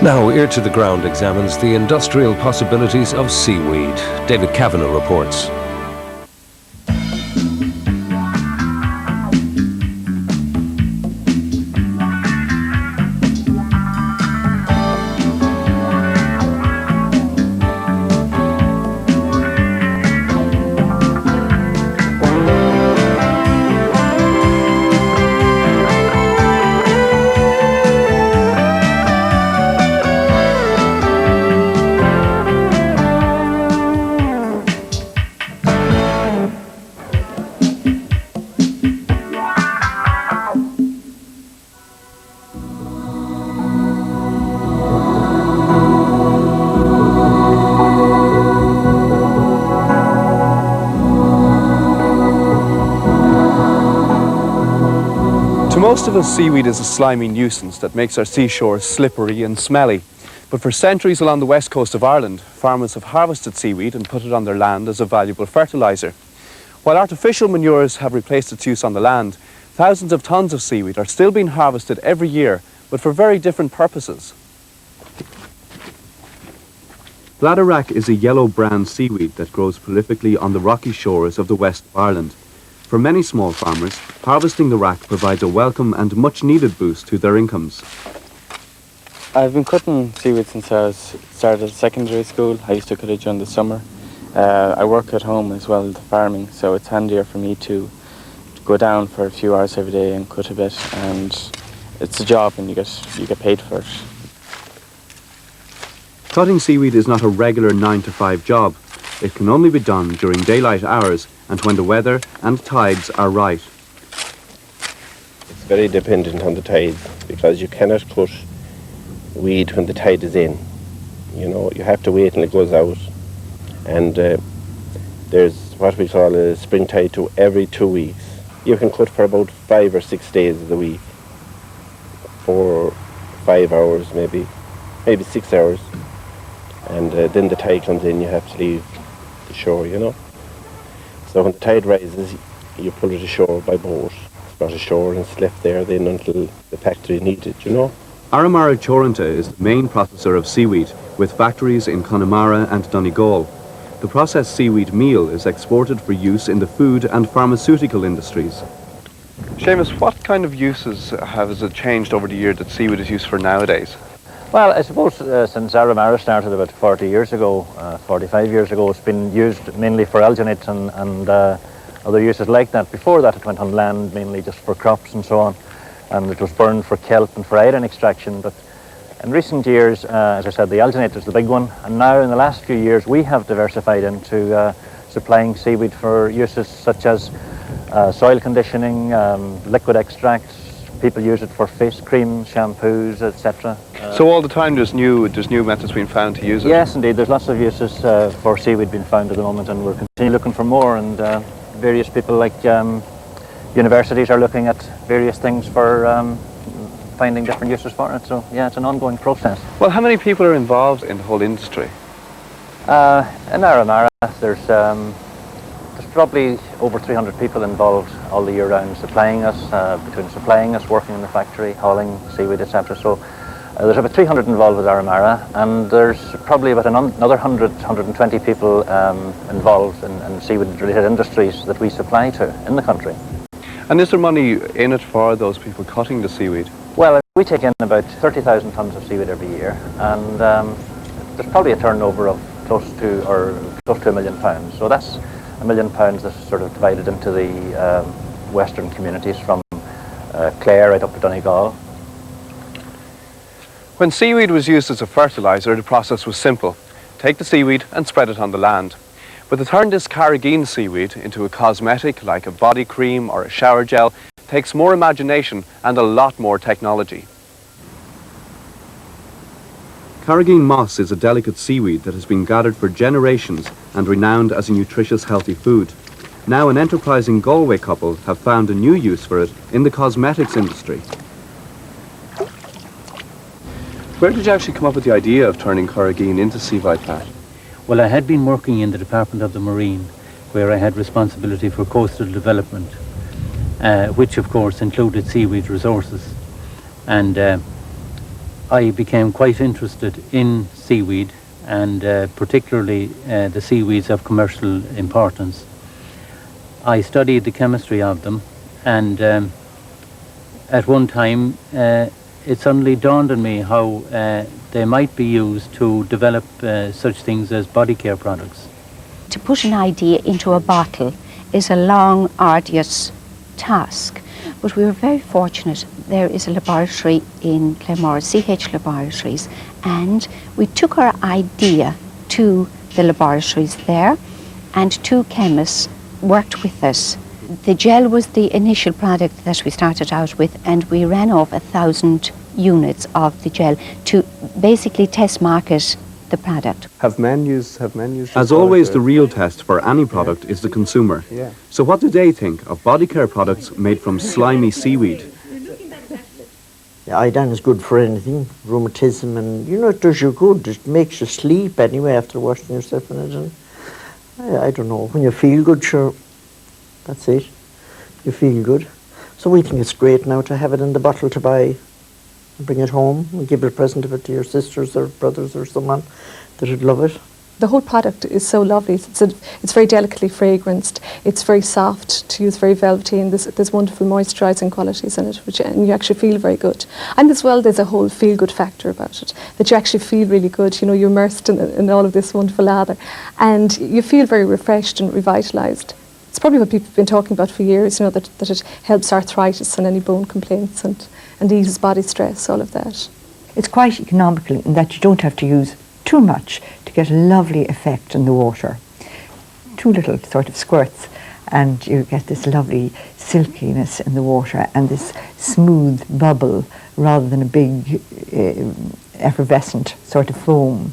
Now, Ear to the Ground examines the industrial possibilities of seaweed. David Kavanagh reports. To most of us, seaweed is a slimy nuisance that makes our seashores slippery and smelly. But for centuries along the west coast of Ireland, farmers have harvested seaweed and put it on their land as a valuable fertiliser. While artificial manures have replaced its use on the land, thousands of tonnes of seaweed are still being harvested every year, but for very different purposes. Bladderwrack is a yellow-brown seaweed that grows prolifically on the rocky shores of the west of Ireland. For many small farmers, harvesting the wrack provides a welcome and much-needed boost to their incomes. I've been cutting seaweed since I started secondary school. I used to cut it during the summer. I work at home as well, the farming, so it's handier for me to go down for a few hours every day and cut a bit, and it's a job and you get paid for it. Cutting seaweed is not a regular 9-to-5 job. It can only be done during daylight hours and when the weather and tides are right. It's very dependent on the tides, because you cannot cut weed when the tide is in. You know, you have to wait until it goes out. And there's what we call a spring tide to every 2 weeks. You can cut for about 5 or 6 days of the week. 4 or 5 hours maybe 6 hours. And then the tide comes in, you have to leave the shore, you know. So when the tide rises, you pull it ashore by boat. It's brought ashore and it's left there then until the factory needs it, you know. Aramara Torrenta is the main processor of seaweed, with factories in Connemara and Donegal. The processed seaweed meal is exported for use in the food and pharmaceutical industries. Seamus, what kind of uses has it changed over the year that seaweed is used for nowadays? Well, I suppose since Aramara started about 40 years ago, 45 years ago, it's been used mainly for alginate and other uses like that. Before that, it went on land mainly just for crops and so on, and it was burned for kelp and for iron extraction. But in recent years, as I said, the alginate is the big one, and now in the last few years we have diversified into supplying seaweed for uses such as soil conditioning, liquid extracts. People use it for face cream, shampoos, etc. So all the time there's new methods being found to use it? Yes, indeed. There's lots of uses for seaweed being found at the moment, and we're continuing looking for more, and various people like universities are looking at various things for finding different uses for it. So yeah, it's an ongoing process. Well, how many people are involved in the whole industry? In Aramara, there's probably over 300 people involved all the year round, supplying us, between supplying us, working in the factory, hauling seaweed, etc. So there's about 300 involved with Aramara, and there's probably about another 120 people involved in seaweed-related industries that we supply to in the country. And is there money in it for those people cutting the seaweed? Well, we take in about 30,000 tonnes of seaweed every year, and there's probably a turnover of close to £1 million. So that's £1 million that's sort of divided into the western communities from Clare right up to Donegal. When seaweed was used as a fertiliser, the process was simple. Take the seaweed and spread it on the land. But to turn this carrageen seaweed into a cosmetic like a body cream or a shower gel takes more imagination and a lot more technology. Carrageen moss is a delicate seaweed that has been gathered for generations and renowned as a nutritious, healthy food. Now an enterprising Galway couple have found a new use for it in the cosmetics industry. Where did you actually come up with the idea of turning carrageen into sea vitamin? Well, I had been working in the Department of the Marine, where I had responsibility for coastal development, which of course included seaweed resources. And I became quite interested in seaweed, and particularly the seaweeds of commercial importance. I studied the chemistry of them, and at one time it suddenly dawned on me how they might be used to develop such things as body care products. To put an idea into a bottle is a long, arduous task, but we were very fortunate. There is a laboratory in Claremore, CH Laboratories, and we took our idea to the laboratories there, and two chemists worked with us. The gel was the initial product that we started out with, and we ran off 1,000 units of the gel to basically test market the product. Have men used this As always, product, the real test for any product is the consumer. Yeah. So what do they think of body care products made from slimy seaweed? Yeah, iodine is good for anything, rheumatism, and it does you good. It makes you sleep anyway after washing yourself in it. And I don't know, when you feel good, sure, that's it. You feel good. So we think it's great now to have it in the bottle to buy and bring it home and give a present of it to your sisters or brothers or someone that would love it. The whole product is so lovely. It's very delicately fragranced. It's very soft to use, very velvety, and there's wonderful moisturising qualities in it, and you actually feel very good. And as well, there's a whole feel-good factor about it, that you actually feel really good. You're immersed in all of this wonderful lather, and you feel very refreshed and revitalised. It's probably what people have been talking about for years, that it helps arthritis and any bone complaints and eases body stress, all of that. It's quite economical in that you don't have to use too much to get a lovely effect in the water. 2 little sort of squirts and you get this lovely silkiness in the water and this smooth bubble rather than a big effervescent sort of foam.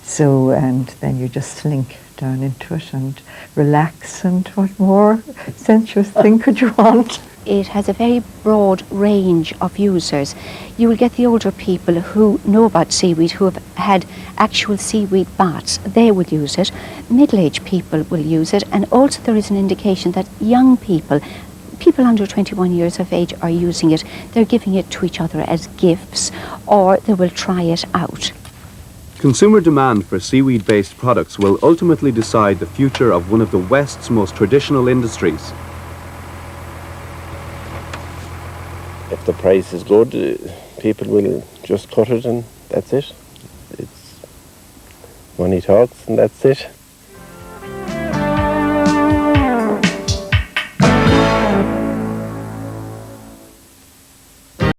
So, and then you just slink down into it and relax, and what more sensuous thing could you want? It has a very broad range of users. You will get the older people who know about seaweed, who have had actual seaweed baths. They will use it. Middle-aged people will use it, and also there is an indication that young people under 21 years of age are using it. They're giving it to each other as gifts, or they will try it out. Consumer demand for seaweed-based products will ultimately decide the future of one of the West's most traditional industries. If the price is good, people will just cut it and that's it. It's money talks and that's it.